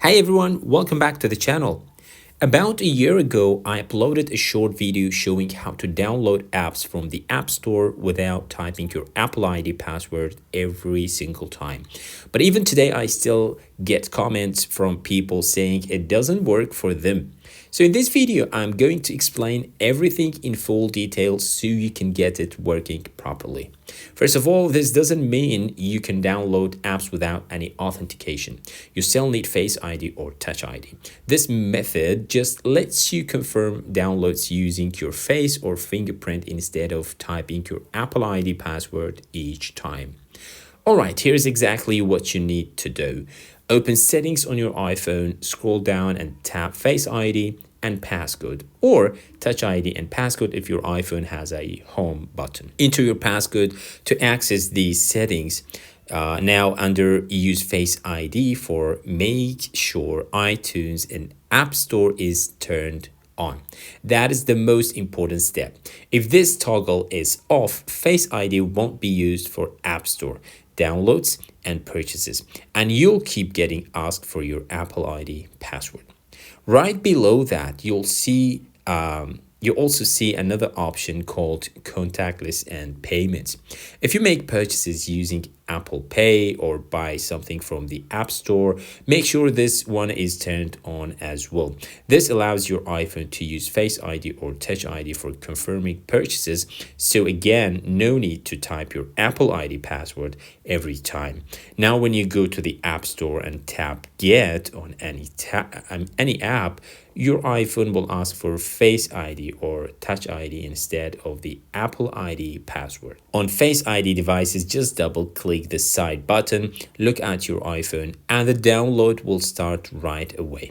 Hi everyone, welcome back to the channel. About a year ago, I uploaded a short video showing how to download apps from the App Store without typing your Apple ID password every single time. But even today, I still get comments from people saying it doesn't work for them. So in this video, I'm going to explain everything in full detail so you can get it working properly. First of all, this doesn't mean you can download apps without any authentication. You still need Face ID or Touch ID. This method just lets you confirm downloads using your face or fingerprint instead of typing your Apple ID password each time. Alright, here's exactly what you need to do. Open Settings on your iPhone, scroll down and tap Face ID and Passcode, or Touch ID and Passcode if your iPhone has a home button. Enter your passcode to access these settings. Now under Use Face ID make sure iTunes and App Store is turned on. That is the most important step. If this toggle is off, Face ID won't be used for App Store downloads and purchases, and you'll keep getting asked for your Apple ID password. Right below that, you'll also see another option called contactless and payments. If you make purchases using Apple Pay or buy something from the App Store, make sure this one is turned on as well. This allows your iPhone to use Face ID or Touch ID for confirming purchases. So again, no need to type your Apple ID password every time. Now, when you go to the App Store and tap Get on any app, your iPhone will ask for Face ID or Touch ID instead of the Apple ID password. On Face ID devices, just double-click the side button, look at your iPhone, and the download will start right away.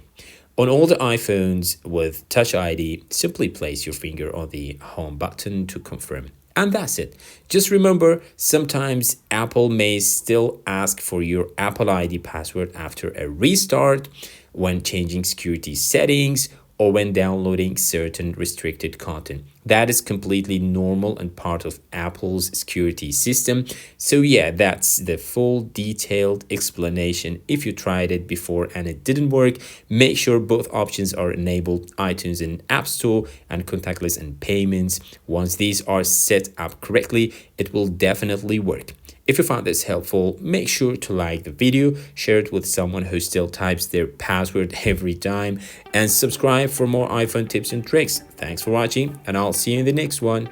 On all the iPhones with Touch ID, simply place your finger on the home button to confirm. And that's it. Just remember, sometimes Apple may still ask for your Apple ID password after a restart, when changing security settings, or when downloading certain restricted content. That is completely normal and part of Apple's security system. So yeah, that's the full detailed explanation. If you tried it before and it didn't work, make sure both options are enabled: iTunes and App Store and contactless and payments. Once these are set up correctly, it will definitely work. If you found this helpful, make sure to like the video, share it with someone who still types their password every time, and subscribe for more iPhone tips and tricks. Thanks for watching, and I'll see you in the next one.